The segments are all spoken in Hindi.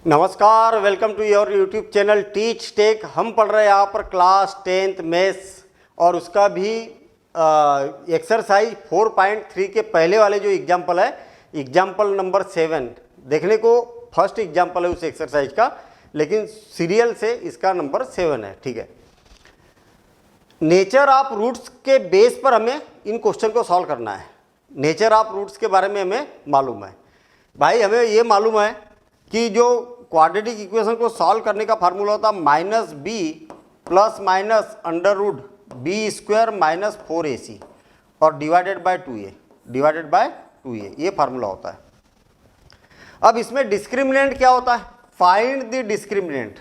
नमस्कार, welcome to your YouTube channel Teach Tech. हम पढ़ रहे हैं यहाँ पर क्लास 10th मैथ्स और उसका भी एक्सरसाइज 4.3 के पहले वाले जो एग्जाम्पल है, एग्जाम्पल नंबर 7 देखने को फर्स्ट एग्जाम्पल है उस एक्सरसाइज का, लेकिन सीरियल से इसका नंबर 7 है। ठीक है, नेचर ऑफ रूट्स के बेस पर हमें इन क्वेश्चन को सॉल्व करना है। नेचर ऑफ रूट्स के बारे में हमें मालूम है भाई, हमें ये मालूम है कि जो क्वाड्रेटिक इक्वेशन को सॉल्व करने का फार्मूला होता है minus b plus minus under root b square minus 4ac और डिवाइडेड बाय 2a, ये फार्मूला होता है। अब इसमें डिस्क्रिमिनेंट क्या होता है? Find the discriminant.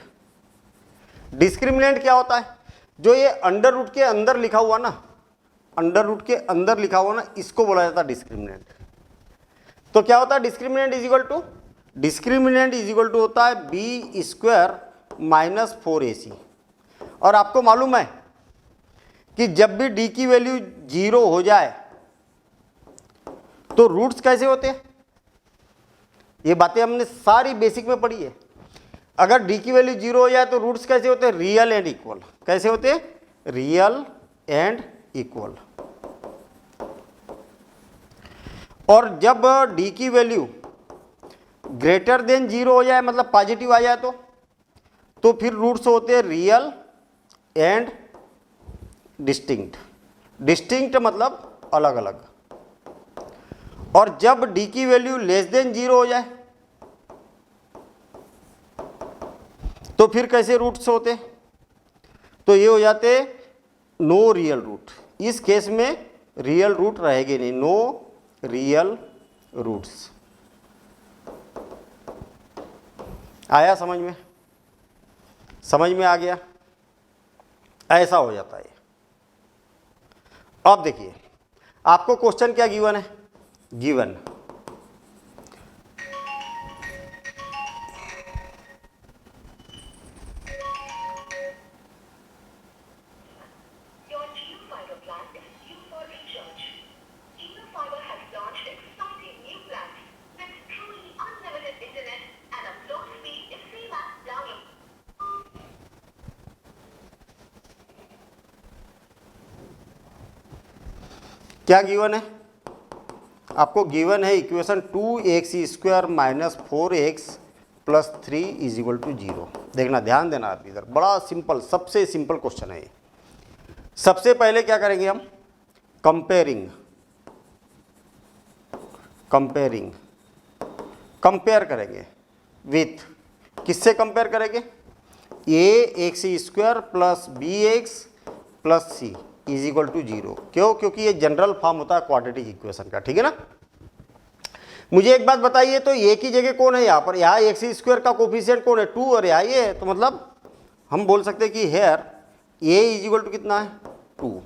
डिस्क्रिमिनेंट क्या होता है? जो ये अंडर रूट के अंदर लिखा हुआ ना, अंडर रूट के अंदर लिखा हुआ ना, इसको बोला जाता है डिस्क्रिमिनेंट। तो क्या होता है discriminant is equal to? Discriminant is equal to होता है बी स्क्वायर माइनस 4ac। और आपको मालूम है कि जब भी डी की वैल्यू 0 हो जाए तो रूट्स कैसे होते हैं, ये बातें हमने सारी बेसिक में पढ़ी है। अगर डी की वैल्यू 0 हो जाए तो रूट्स कैसे होते हैं? Real and equal. कैसे होते हैं? Real and equal. और जब डी की वैल्यू ग्रेटर देन 0 हो जाए, मतलब पॉजिटिव आ जाए, तो फिर रूट्स होते हैं रियल एंड डिस्टिंक्ट। डिस्टिंक्ट मतलब अलग अलग। और जब डी की वैल्यू लेस देन 0 हो जाए तो फिर कैसे रूट्स होते? तो ये हो जाते नो रियल रूट। इस केस में रियल रूट रहेंगे नहीं, नो रियल रूट्स। आया समझ में? समझ में आ गया? ऐसा हो जाता है। अब देखिए, आपको क्वेश्चन क्या गिवन है? गिवन क्या गिवन है? आपको गिवन है equation 2x square minus 4x plus 3 is equal to 0। देखना, ध्यान देना आप इधर, बड़ा सिंपल, सबसे सिंपल क्वेश्चन है ये। सबसे पहले क्या करेंगे हम? कंपेयर करेंगे विथ, किससे कंपेयर करेंगे? ax square plus bx plus c is equal to 0। क्यों? क्योंकि ये जनरल फॉर्म होता है क्वाड्रेटिक इक्वेशन का। ठीक है ना? मुझे एक बात बताइए, तो ए की जगह कौन है यहाँ पर? यहाँ एक्स स्क्वायर का कोफिशिएंट कौन है? 2 और यहाँ ये है, तो मतलब हम बोल सकते हैं कि here a is equal to कितना है? 2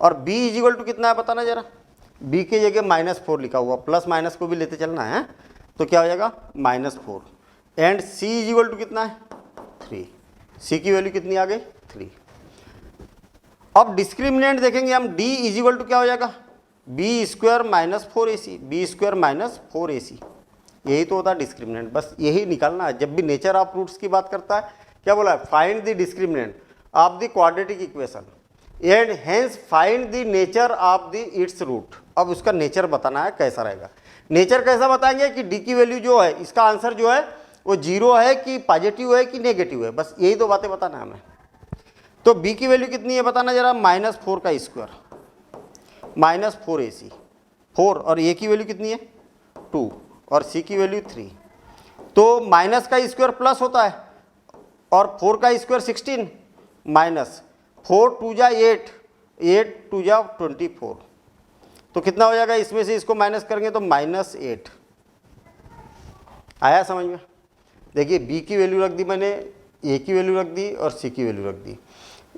और बी इज इक्वल टू कितना है बताना जरा। बी की जगह -4 लिखा हुआ, प्लस माइनस को भी लेते चलना है, तो क्या हो जाएगा? -4। And c is equal to कितना है? 3। सी की वैल्यू कितनी आ गई? 3। अब डिस्क्रिमिनेंट देखेंगे हम, d इज इक्वल टू क्या हो जाएगा? B square minus 4ac, b square minus 4ac। यही तो होता है डिस्क्रिमिनेंट, बस यही निकालना है। जब भी नेचर ऑफ रूट्स की बात करता है, क्या बोला है? Find the discriminant of the quadratic equation and hence find the nature of the its root. अब उसका नेचर बताना है, कैसा रहेगा। नेचर कैसा बताएंगे कि डी की वैल्यू जो है, इसका आंसर जो है वो 0 है कि पॉजिटिव है कि नेगेटिव है, बस यही दो बातें बताना है हमें। तो b की वैल्यू कितनी है बताना जरा? -4 का स्क्वायर माइनस 4ac, 4, और a की वैल्यू कितनी है? 2 और c की वैल्यू 3। तो माइनस का स्क्वायर प्लस होता है और 4 का स्क्वायर 16 माइनस 4 2 जा 8, 8 2 जा 24। तो कितना हो जाएगा? इसमें से इसको माइनस करेंगे तो -8। आया समझ में? देखिए, b की वैल्यू रख दी मैंने, a की वैल्यू रख दी और c की वैल्यू रख दी।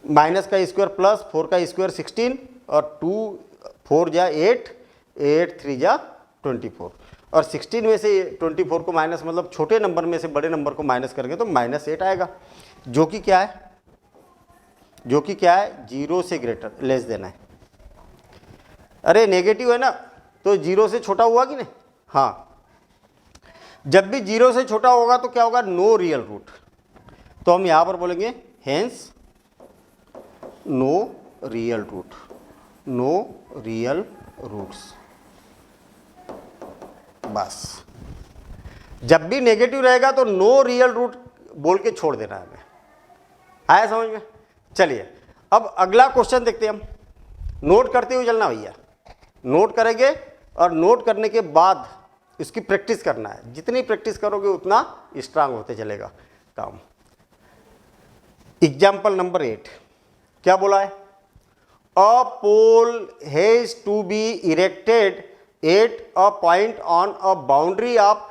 माइनस का स्क्वायर प्लस 4 का स्क्वायर 16 और 2 4 जा 8, 8 3 जा 24 और 16 में से 24 को माइनस, मतलब छोटे नंबर में से बड़े नंबर को माइनस करेंगे तो -8 आएगा, जो कि क्या है? जो कि क्या है? 0 से ग्रेटर, लेस देना है। अरे नेगेटिव है ना, तो 0 से छोटा हुआ कि नहीं? हाँ, जब भी 0 से छोटा होगा तो क्या होगा, नो रियल रूट। तो हम यहां पर बोलेंगे hence no real root, no real roots. बस जब भी नेगेटिव रहेगा तो नो रियल रूट बोल के छोड़ देना है हमें। आया समझ में? चलिए अब अगला क्वेश्चन देखते हैं हम। नोट करते हुए चलना भैया, नोट करेंगे और नोट करने के बाद इसकी प्रैक्टिस करना है। जितनी प्रैक्टिस करोगे उतना स्ट्रांग होते चलेगा काम। एग्जाम्पल नंबर 8 क्या बोला है, a pole has to be erected at a point on a boundary of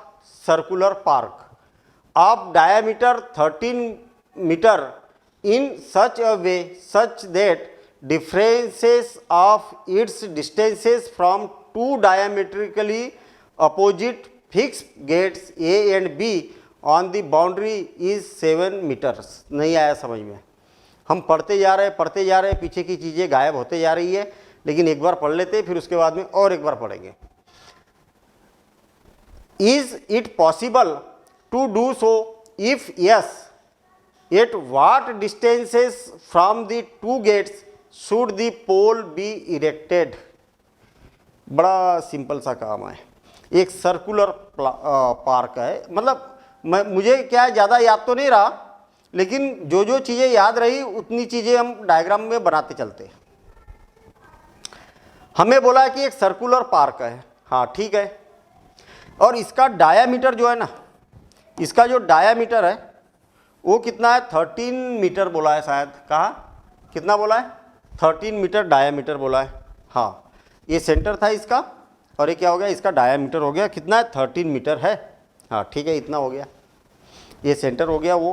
circular park of diameter 13 metre in such a way such that differences of its distances from two diametrically opposite fixed gates A and B on the boundary is 7 meters। नहीं आया समझ में? हम पढ़ते जा रहे हैं, पीछे की चीज़ें गायब होते जा रही है, लेकिन एक बार पढ़ लेते फिर उसके बाद में और एक बार पढ़ेंगे। Is it possible to do so? If yes, at what distances from the two gates should the pole be erected? बड़ा सिंपल सा काम है। एक सर्कुलर पार्क है, मतलब मुझे क्या ज़्यादा याद तो नहीं रहा, लेकिन जो जो चीज़ें याद रही उतनी चीज़ें हम डायग्राम में बनाते चलते। हमें बोला है कि एक सर्कुलर पार्क है, हाँ ठीक है, और इसका डायामीटर जो है ना, इसका जो डायामीटर है वो कितना है, 13 मीटर बोला है शायद। कहा कितना बोला है, 13 मीटर डायामीटर बोला है। हाँ ये सेंटर था इसका, और ये क्या हो गया, इसका डायामीटर हो गया कितना है, 13 मीटर है। हाँ ठीक है, इतना हो गया, ये सेंटर हो गया वो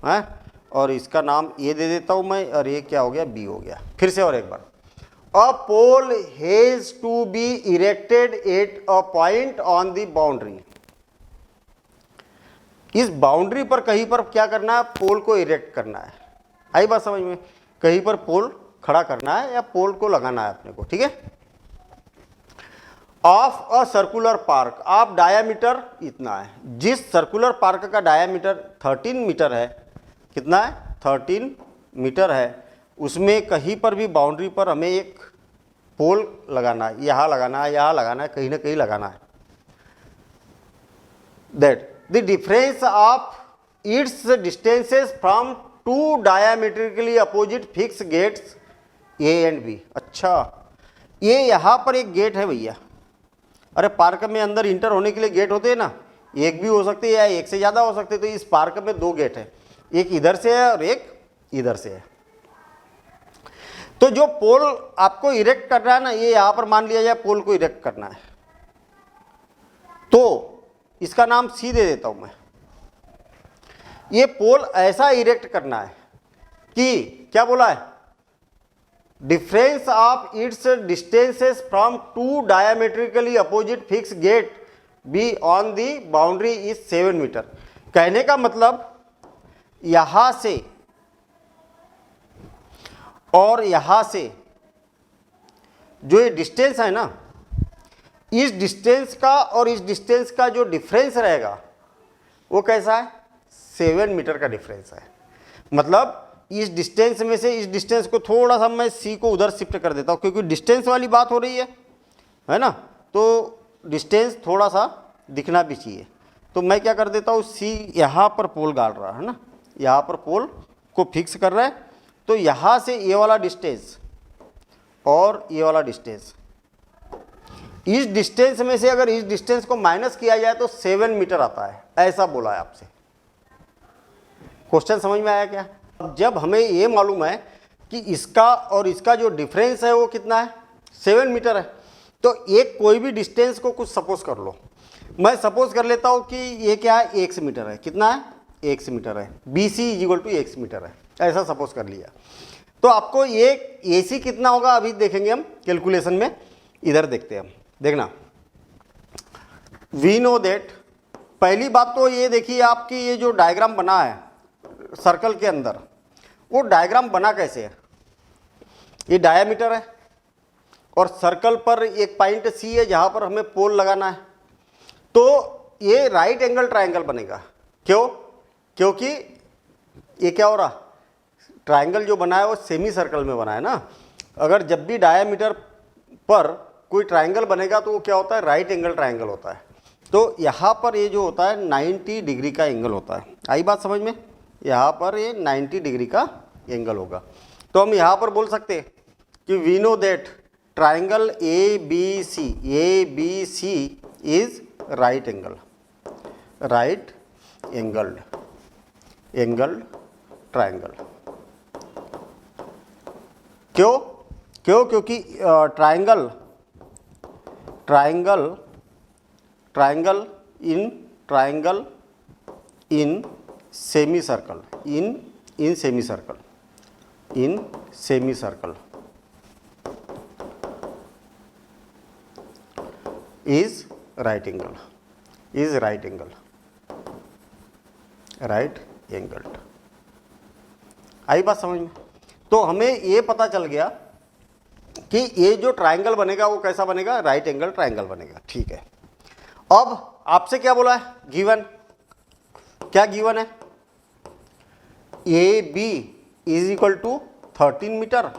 है, और इसका नाम ये दे देता हूँ मैं, और ये क्या हो गया, बी हो गया। फिर से और एक बार, a pole has to be erected at a point on the boundary. इस बाउंड्री पर कहीं पर क्या करना है, पोल को इरेक्ट करना है। आई बात समझ में? कहीं पर पोल खड़ा करना है या पोल को लगाना है अपने को, ठीक है। Of a circular park of diameter इतना है, जिस सर्कुलर पार्क का डायामीटर 13 मीटर है, कितना है, 13 मीटर है, उसमें कहीं पर भी बाउंड्री पर हमें एक पोल लगाना है, यहाँ लगाना है, यहाँ लगाना है, कहीं ना कहीं लगाना है। That the difference of its distances from two diametrically opposite fixed gates A and B। अच्छा ये यहाँ पर एक गेट है भैया, अरे पार्क में अंदर इंटर होने के लिए गेट होते हैं ना, एक भी हो सकते हैं या एक से ज़्यादा हो सकते हैं। तो इस पार्क में 2 गेट है, एक इधर से है और एक इधर से है। तो जो पोल आपको इरेक्ट करना है ना, ये यहाँ पर मान लिया जाए पोल को इरेक्ट करना है, तो इसका नाम सी दे देता हूं मैं। ये पोल ऐसा इरेक्ट करना है कि क्या बोला है, difference of its distances from two diametrically opposite fix gate B on the boundary is 7 metre. कहने का मतलब यहां से और यहां से जो ये डिस्टेंस है ना, इस डिस्टेंस का और इस डिस्टेंस का जो डिफरेंस रहेगा वो कैसा है, 7 मीटर का डिफरेंस है। मतलब इस डिस्टेंस में से इस डिस्टेंस को थोड़ा सा मैं सी को उधर शिफ्ट कर देता हूँ, क्योंकि डिस्टेंस वाली बात हो रही है ना, तो डिस्टेंस थोड़ा सा दिखना भी चाहिए। तो मैं क्या कर देता हूँ, सी यहाँ पर पोल गाड़ रहा है ना, यहाँ पर पोल को फिक्स कर रहा है, तो यहाँ से ये वाला डिस्टेंस और ये वाला डिस्टेंस, इस डिस्टेंस में से अगर इस डिस्टेंस को माइनस किया जाए तो 7 मीटर आता है, ऐसा बोला है आपसे। क्वेश्चन समझ में आया क्या? जब हमें ये मालूम है कि इसका और इसका जो डिफरेंस है वो कितना है, 7 मीटर है, तो एक कोई भी डिस्टेंस को कुछ सपोज कर लो। मैं सपोज कर लेता हूँ कि ये क्या है, x मीटर है। कितना है, x मीटर है। BC = x मीटर है, ऐसा सपोज कर लिया। तो आपको ये AC कितना होगा अभी देखेंगे हम कैलकुलेशन में। इधर देखते हैं हम, देखना। वी नो दैट, पहली बात तो ये देखिए आपकी ये जो डायग्राम बना है सर्कल के अंदर, वो डायग्राम बना कैसे है। ये डायामीटर है और सर्कल पर एक पॉइंट सी है जहाँ पर हमें पोल लगाना है। तो ये राइट एंगल ट्रायंगल बनेगा। क्यों? क्योंकि ये क्या हो रहा, ट्रायंगल जो बना है वो सेमी सर्कल में बना है ना। अगर जब भी डायामीटर पर कोई ट्रायंगल बनेगा तो वो क्या होता है, राइट एंगल ट्रायंगल होता है। तो यहाँ पर ये जो होता है 90 डिग्री का एंगल होता है। आई बात समझ में? यहाँ पर ये 90 डिग्री का एंगल होगा। तो हम यहाँ पर बोल सकते हैं कि we know that triangle A B C is right angle, right angled triangle. क्यों? क्योंकि triangle in semi circle is right angled। आई बात समझ में? तो हमें ये पता चल गया कि ये जो ट्रायंगल बनेगा वो कैसा बनेगा, राइट एंगल ट्रायंगल बनेगा। ठीक है, अब आपसे क्या बोला है, गिवन, क्या गिवन है, A B is equal to 13 metre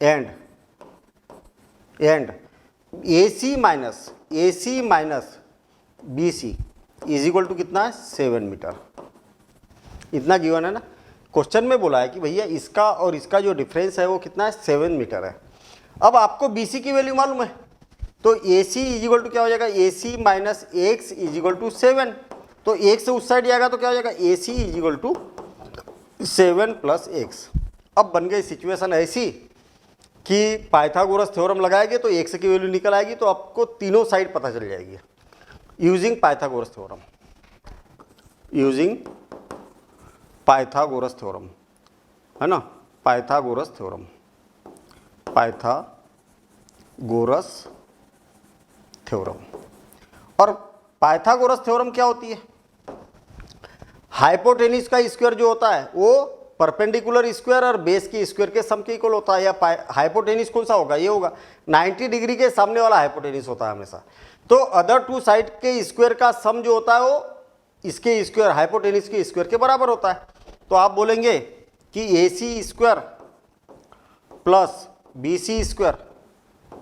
and A C minus B C is equal to कितना है, 7 मीटर। इतना गिवन है ना। क्वेश्चन में बोला है कि भैया इसका और इसका जो डिफरेंस है वो कितना है, 7 मीटर है। अब आपको बी सी की वैल्यू मालूम है, तो A C is equal to क्या हो जाएगा, A C minus X is equal to 7। तो एक से उस साइड जाएगा तो क्या हो जाएगा, A C is equal to 7 plus X. अब बन गई सिचुएशन ऐसी कि पाइथागोरस थ्योरम लगाएंगे तो एक्स की वैल्यू निकल आएगी, तो आपको तीनों साइड पता चल जाएगी यूजिंग पाइथागोरस थ्योरम, है ना, पाइथागोरस थ्योरम। और पाइथागोरस थ्योरम क्या होती है, हाइपोटेनिस का स्क्वायर जो होता है वो परपेंडिकुलर स्क्वायर और बेस के स्क्वायर के सम के इक्वल होता है। या हाइपोटेनिस कौन सा होगा, ये होगा 90 डिग्री के सामने वाला हाइपोटेनिस होता है हमेशा। तो अदर टू साइड के स्क्वायर का सम जो होता है वो इसके स्क्वायर, हाइपोटेनिस के स्क्वायर के बराबर होता है। तो आप बोलेंगे कि A C square plus B C square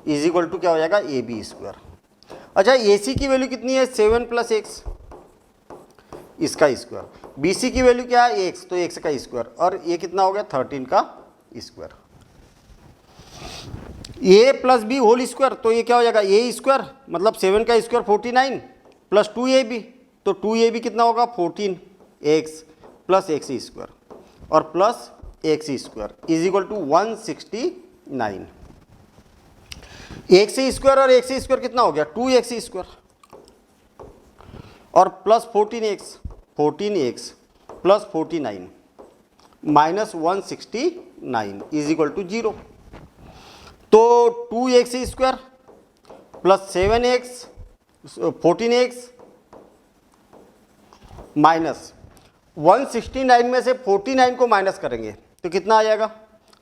is equal to क्या हो जाएगा, ए बी स्क्वायर। अच्छा, ए सी की वैल्यू कितनी है, 7 प्लस एक्स, इसका स्क्वायर। बी सी की वैल्यू क्या है, एक्स, तो एक्स का स्क्वायर, और ये कितना हो गया, 13 का स्क्वायर। ए प्लस बी होल स्क्वायर, तो ये क्या हो जाएगा, ए स्क्वायर मतलब 7 का स्क्वायर 49 प्लस 2ab, तो 2ab कितना होगा, 14 एक्स प्लस एक्स स्क्वायर और plus x square is equal to 169। X square और एक्स स्क्वायर कितना हो गया, 2x स्क्वायर और plus 14x plus 49 minus 169 is equal to 0। तो 2x square plus 7x 14x minus 169 में से 49 को माइनस करेंगे तो कितना आ जाएगा,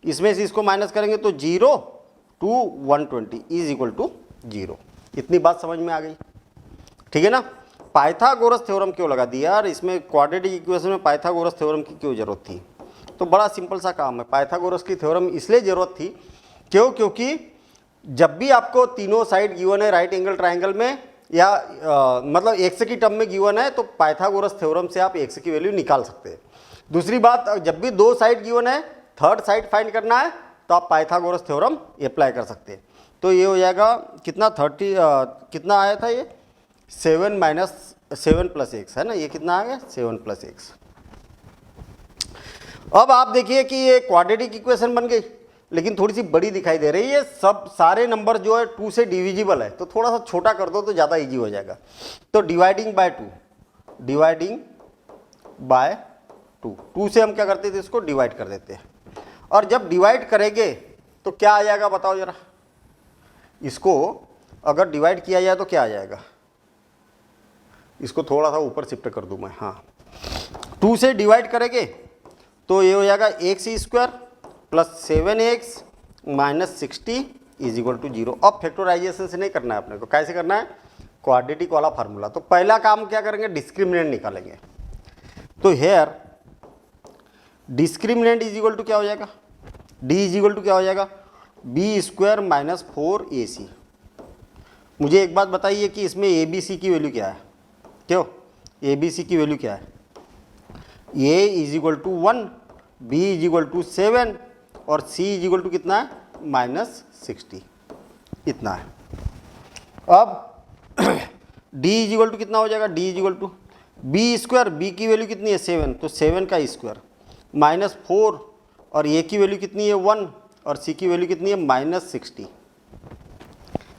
इसमें से इसको माइनस करेंगे तो 0 टू 120 इज इक्वल टू 0। इतनी बात समझ में आ गई, ठीक है ना। पाइथागोरस थ्योरम क्यों लगा दिया यार, इसमें क्वाड्रेटिक इक्वेशन में पाइथागोरस थ्योरम की क्यों जरूरत थी, तो बड़ा सिंपल सा काम है। पाइथागोरस की थ्योरम इसलिए जरूरत थी क्योंकि जब भी आपको तीनों साइड गिवन है राइट एंगल ट्रायंगल में या मतलब एक्स की टर्म में गिवन है, तो पाइथागोरस थ्योरम से आप एक्स की वैल्यू निकाल सकते हैं। दूसरी बात, जब भी दो साइड गिवन है, थर्ड साइड फाइंड करना है, तो आप पाइथागोरस थ्योरम अप्लाई कर सकते हैं। तो ये हो जाएगा कितना, 30 कितना आया था ये, 7 प्लस एक्स है ना, ये कितना आ गया, 7 प्लस एक्स। अब आप देखिए कि ये क्वाड्रेटिक इक्वेशन बन गई, लेकिन थोड़ी सी बड़ी दिखाई दे रही है। सब सारे नंबर जो है 2 से डिविजिबल है, तो थोड़ा सा छोटा कर दो तो ज़्यादा इजी हो जाएगा। तो डिवाइडिंग बाय 2 से हम क्या करते थे, इसको डिवाइड कर देते हैं। और जब डिवाइड करेंगे तो क्या आ जाएगा बताओ जरा, इसको अगर डिवाइड किया जाए तो क्या आ जाएगा, इसको थोड़ा सा ऊपर शिफ्ट कर दूं मैं, हाँ 2 से डिवाइड करेंगे तो ये हो जाएगा x square plus 7x minus 60 is equal to 0। अब फैक्टराइजेशन से नहीं करना है अपने को, कैसे करना है, क्वाड्रेटिक वाला फार्मूला। तो पहला काम क्या करेंगे, डिस्क्रिमिनेंट निकालेंगे। तो here discriminant is equal to क्या हो जाएगा, डी इज इक्वल टू क्या हो जाएगा, बी स्क्वायर माइनस 4ac। मुझे एक बात बताइए कि इसमें ए बी सी की वैल्यू क्या है, क्यों ए बी सी की वैल्यू क्या है, A is equal to 1, B is equal to 7 और सी इज इक्वल टू कितना है, -60, इतना है। अब डी इज इक्वल टू कितना हो जाएगा, D is equal to b square, b की वैल्यू कितनी है 7, तो 7 का स्क्वायर -4 और ए की वैल्यू कितनी है 1 और सी की वैल्यू कितनी है -60।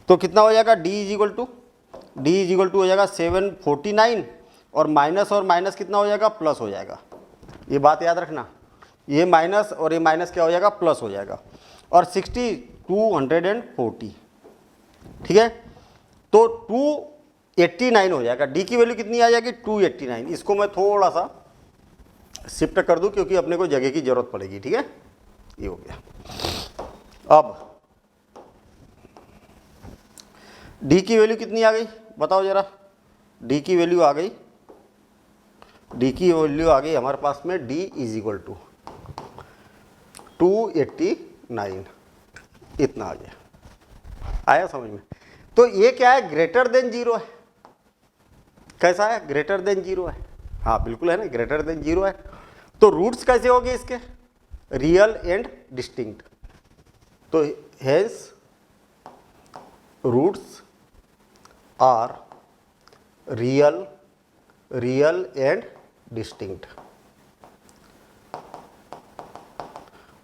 तो कितना हो जाएगा, डी इज इक्वल टू हो जाएगा 749 और माइनस कितना हो जाएगा, प्लस हो जाएगा। ये बात याद रखना, ये माइनस और ये माइनस क्या हो जाएगा, प्लस हो जाएगा। और 60 240, ठीक है। तो 289 हो जाएगा, डी की वैल्यू कितनी आ जाएगी 289। इसको मैं थोड़ा सा शिफ्ट कर दूं क्योंकि अपने को जगह की जरूरत पड़ेगी, ठीक है। ये हो गया। अब डी की वैल्यू कितनी आ गई बताओ जरा, डी की वैल्यू आ गई, डी की वैल्यू आ गई हमारे पास में, डी इज इक्वल टू 289, इतना आ गया। आया समझ में। तो ये क्या है, ग्रेटर देन जीरो है। कैसा है, ग्रेटर देन जीरो है, हाँ बिल्कुल है ना, ग्रेटर देन जीरो है। तो रूट्स कैसे होंगे इसके, रियल एंड डिस्टिंक्ट। तो hence roots are real and distinct.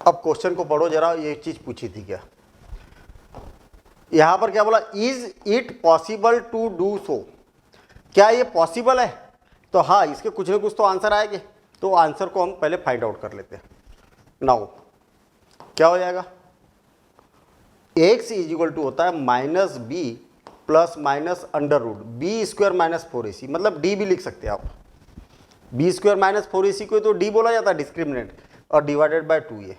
अब क्वेश्चन को पढ़ो जरा, ये चीज पूछी थी क्या, यहां पर क्या बोला, is it possible to do so, क्या ये पॉसिबल है। तो हाँ, इसके कुछ ना कुछ तो आंसर आएंगे, तो आंसर को हम पहले फाइंड आउट कर लेते हैं। नाउ क्या हो जाएगा, x इज इक्वल टू होता है -b plus minus under root b square -4ac, मतलब d भी लिख सकते हैं आप, बी स्क्वायर -4ac को तो d बोला जाता है डिस्क्रिमिनेंट, और डिवाइडेड बाय 2 ये।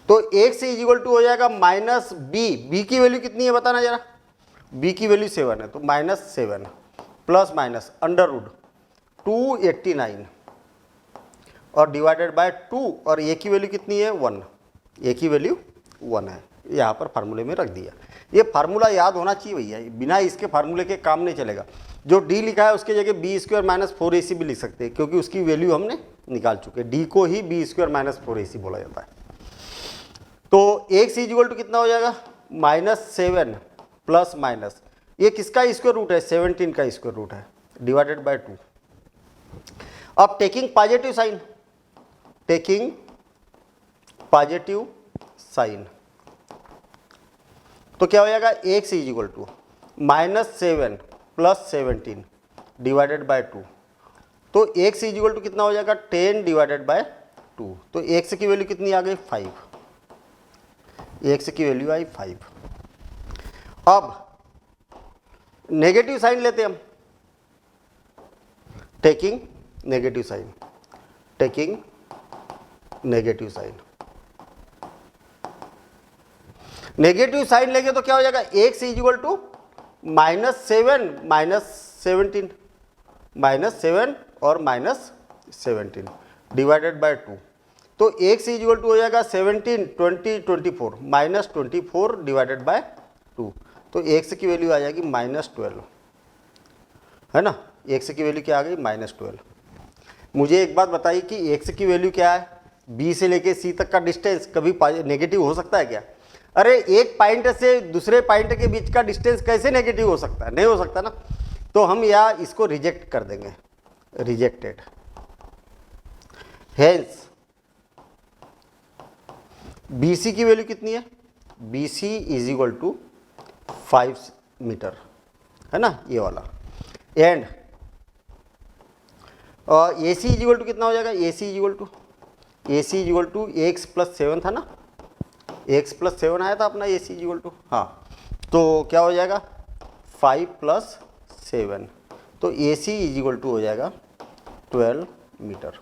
तो x इज इक्वल टू हो जाएगा -b की वैल्यू कितनी है बताना जरा, b की वैल्यू 7 है, तो -7 प्लस माइनस अंडर रूट 289 और डिवाइडेड बाय 2, और ए की वैल्यू कितनी है 1, ए की वैल्यू 1 है, यहाँ पर फार्मूले में रख दिया। ये फार्मूला याद होना चाहिए भैया, बिना इसके फार्मूले के काम नहीं चलेगा। जो डी लिखा है उसके जगह बी स्क्वायर -4ac भी लिख सकते हैं, क्योंकि उसकी वैल्यू हमने निकाल चुके हैं। डी को ही बी स्क्वायर -4ac बोला जाता है। तो x इज इक्वल टू कितना हो जाएगा, -7 प्लस माइनस, ये किसका स्क्वायर रूट है, 17 का स्क्वायर रूट है, डिवाइडेड बाय 2। अब टेकिंग पॉजिटिव साइन, तो क्या हो जाएगा, x is equal to -7 plus 17 divided by 2। तो x इज इक्वल टू कितना हो जाएगा, 10 डिवाइडेड बाय 2। तो x की वैल्यू कितनी आ गई 5, x की वैल्यू आई 5। अब नेगेटिव साइन लेते हैं हम, टेकिंग नेगेटिव साइन लेंगे तो क्या हो जाएगा, x इज इक्वल टू -7 और -17 डिवाइडेड बाय 2। तो x इज इक्वल टू हो जाएगा 17 20 24 -24 डिवाइडेड बाय 2। तो x की वैल्यू आ जाएगी -12, है ना। x की वैल्यू क्या आ गई, -12। मुझे एक बात बताइए कि x की वैल्यू क्या है, b से लेके c तक का डिस्टेंस कभी नेगेटिव हो सकता है क्या। अरे एक पॉइंट से दूसरे पॉइंट के बीच का डिस्टेंस कैसे नेगेटिव हो सकता है, नहीं हो सकता ना। तो हम यहाँ इसको रिजेक्ट कर देंगे, रिजेक्टेड। हेंस BC की वैल्यू कितनी है, BC is equal to 5 metre, है ना, ये वाला। And AC is equal to कितना हो जाएगा, AC is equal to x plus 7 था ना, x प्लस 7 आया था अपना AC इज इक्वल टू, हाँ। तो क्या हो जाएगा 5 प्लस 7, तो AC इज इक्वल टू हो जाएगा 12 मीटर।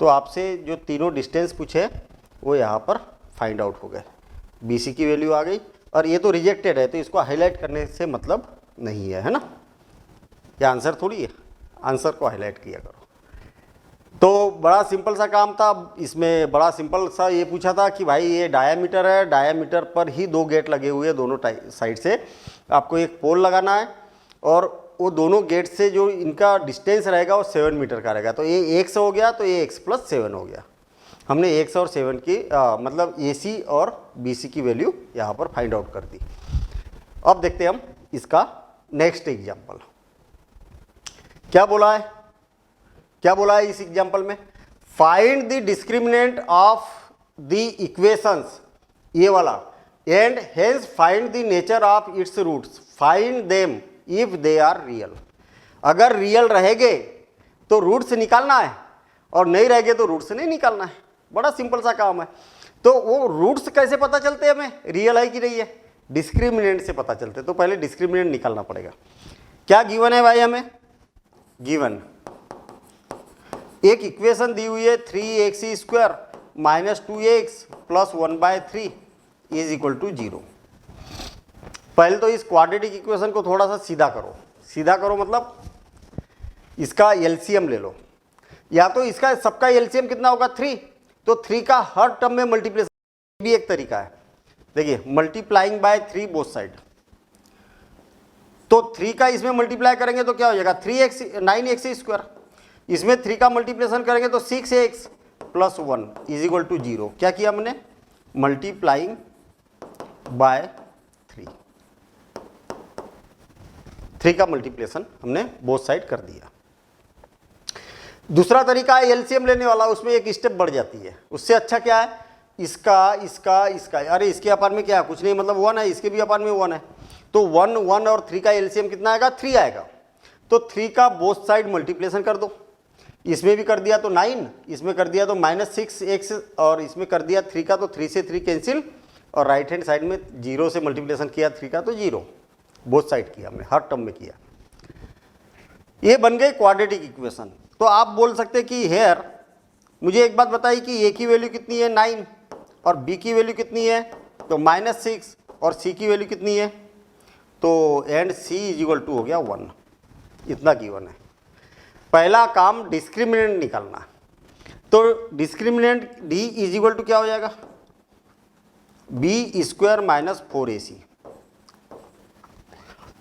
तो आपसे जो तीनों डिस्टेंस पूछे वो यहाँ पर फाइंड आउट हो गए। BC की वैल्यू आ गई और ये तो रिजेक्टेड है, तो इसको हाईलाइट करने से मतलब नहीं है ना। ये आंसर थोड़ी है, आंसर को हाईलाइट किया करो। तो बड़ा सिंपल सा काम था इसमें, बड़ा सिंपल सा ये पूछा था कि भाई ये डायामीटर है, डायामीटर पर ही 2 गेट लगे हुए हैं दोनों साइड से, आपको एक पोल लगाना है और वो दोनों गेट से जो इनका डिस्टेंस रहेगा वो 7 मीटर का रहेगा। तो ये x हो गया, तो ये x + 7 हो गया। हमने x और 7 की मतलब AC और BC की वैल्यू यहाँ पर फाइंड आउट कर दी। अब देखते हैं हम इसका नेक्स्ट एग्जाम्पल। क्या बोला है, क्या बोला है इस एग्जाम्पल में? Find the discriminant of the equations, ये वाला, and hence find the nature of its roots, find them if they are real. अगर रियल रहेंगे तो रूट्स निकालना है और नहीं रहेंगे तो रूट्स नहीं निकालना है। बड़ा सिंपल सा काम है। तो वो रूट्स कैसे पता चलते हैं हमें, रियल है कि नहीं है? डिस्क्रिमिनेंट से पता चलते। तो पहले डिस्क्रिमिनेंट निकालना पड़ेगा। क्या गिवन है भाई हमें? गिवन एक इक्वेशन दी हुई है 3x² - 2x + 1/3 = 0। पहले तो इस क्वाड्रेटिक इक्वेशन को थोड़ा सा सीधा करो। सीधा करो मतलब इसका एलसीएम ले लो, या तो इसका सबका एलसीएम कितना होगा 3, तो 3 का हर टर्म में मल्टीप्लिकेशन भी एक तरीका है। देखिए मल्टीप्लाइंग बाय 3 बोथ साइड, तो 3 का इसमें मल्टीप्लाई करेंगे तो क्या हो जाएगा 9x²। इसमें 3 का मल्टीप्लिकेशन करेंगे तो 6x + 1 = 0। क्या किया हमने? मल्टीप्लाइंग बाय 3 का मल्टीप्लिकेशन हमने बोथ साइड कर दिया। दूसरा तरीका है एलसीएम लेने वाला, उसमें एक स्टेप बढ़ जाती है। उससे अच्छा क्या है, इसका इसका इसका, अरे इसके अपार में क्या है, कुछ नहीं, मतलब 1 है, इसके भी अपार में 1 है, तो 1 1 और 3 का एलसीएम कितना आएगा 3 आएगा। तो 3 का बोथ साइड मल्टीप्लिकेशन कर दो। इसमें भी कर दिया तो 9, इसमें कर दिया तो -6x, और इसमें कर दिया 3 का, तो 3 से 3 कैंसिल, और राइट हैंड साइड में 0 से मल्टीप्लिकेशन किया 3 का तो 0, बोथ साइड किया हमने, हर टर्म में किया। ये बन गई क्वाड्रेटिक इक्वेशन। तो आप बोल सकते कि हेयर मुझे एक बात बताइए कि ए की वैल्यू कितनी है 9 और बी की वैल्यू कितनी है तो -6 और सी की वैल्यू कितनी है तो एंड सी = हो गया 1। इतना गिवन है। पहला काम डिस्क्रिमिनेंट निकालना, तो डिस्क्रिमिनेंट डी = क्या हो जाएगा b² - 4ac।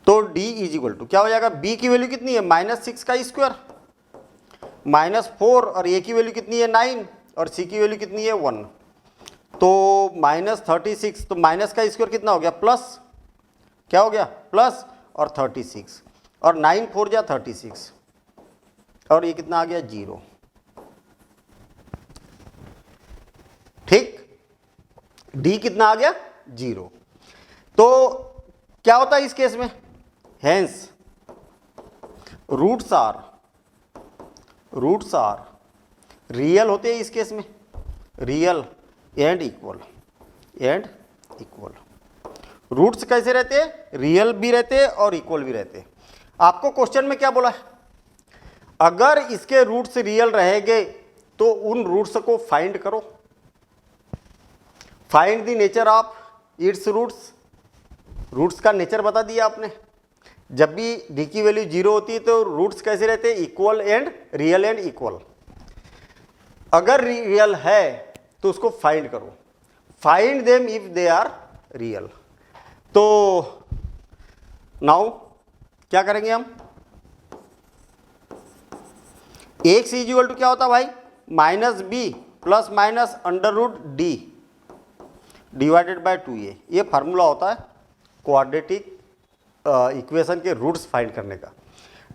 तो d = क्या हो जाएगा, b की वैल्यू कितनी है -6 का स्क्वायर -4, और a की वैल्यू कितनी है 9 और c की वैल्यू कितनी है 1, तो -36, तो माइनस का स्क्वायर कितना हो गया प्लस, क्या हो गया प्लस, और 36, और 9 4 जा 36, और ये कितना आ गया 0। ठीक, d कितना आ गया 0। तो क्या होता है इस केस में, हेंस रूट्स आर रियल होते हैं इस केस में, रियल एंड इक्वल, रूट्स कैसे रहते हैं, रियल भी रहते हैं और इक्वल भी रहते हैं। आपको क्वेश्चन में क्या बोला है, अगर इसके रूट्स रियल रहेंगे तो उन रूट्स को फाइंड करो, find the nature of its roots. Roots का नेचर बता दिया आपने। जब भी डी की वैल्यू 0 होती है तो रूट्स कैसे रहते हैं, equal and real and equal. अगर रियल है तो उसको फाइंड करो, find them if they are real. तो नाउ क्या करेंगे हम, एक्स इक्वल टू क्या होता है भाई -b plus minus √d divided by 2a। ये फार्मूला होता है क्वाड्रेटिक इक्वेशन के रूट्स फाइंड करने का।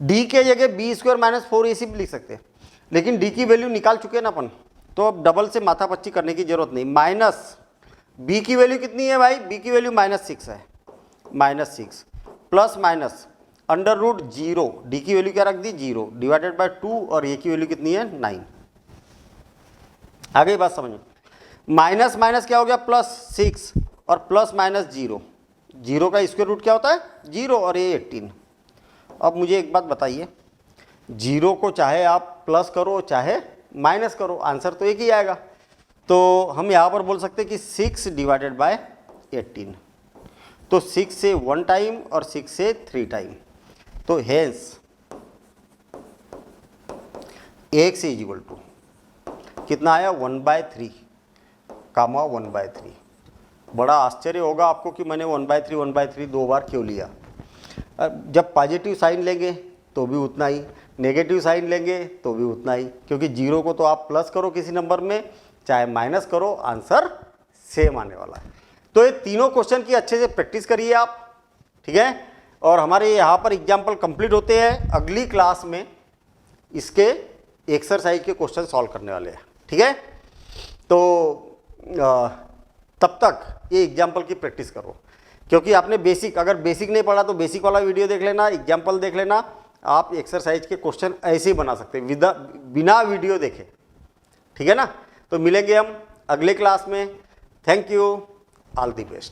d के जगह b² - 4ac भी लिख सकते हैं, लेकिन d की वैल्यू निकाल चुके हैं ना अपन, तो अब डबल से माथापच्ची करने की जरूरत नहीं। माइनस b की वैल्यू कितनी है भाई, b की वैल्यू -6 है, -6 प्लस माइनस √0, d की वैल्यू क्या रख दी 0 डिवाइडेड बाय 2, और a की वैल्यू कितनी है 9। आ गई बात समझ में। माइनस माइनस क्या हो गया +6 और प्लस माइनस 0, 0 का स्क्वायर रूट क्या होता है 0, और ये 18। अब मुझे एक बात बताइए, 0 को चाहे आप प्लस करो चाहे माइनस करो, आंसर तो एक ही आएगा। तो हम यहाँ पर बोल सकते हैं कि 6 डिवाइडेड बाय 18। तो 6 से 1 टाइम और 6 से 3 टाइम, तो hence x is equal to कितना आया 1/3 कामा 1/3। बड़ा आश्चर्य होगा आपको कि मैंने 1/3 दो बार क्यों लिया। जब पॉजिटिव साइन लेंगे तो भी उतना ही, नेगेटिव साइन लेंगे तो भी उतना ही, क्योंकि जीरो को तो आप प्लस करो किसी नंबर में चाहे माइनस करो, आंसर सेम आने वाला है। तो ये तीनों क्वेश्चन की अच्छे से प्रैक्टिस करिए आप, ठीक है। और हमारे यहाँ पर एग्जाम्पल कंप्लीट होते हैं, अगली क्लास में इसके एक्सरसाइज के क्वेश्चन सॉल्व करने वाले हैं, ठीक है। तो तब तक ये एग्जाम्पल की प्रैक्टिस करो, क्योंकि आपने बेसिक, अगर बेसिक नहीं पढ़ा तो बेसिक वाला वीडियो देख लेना, एग्जाम्पल देख लेना, आप एक्सरसाइज के क्वेश्चन ऐसे ही बना सकते हैं बिना वीडियो देखे, ठीक है ना। तो मिलेंगे हम अगले क्लास में। Thank you, all the best.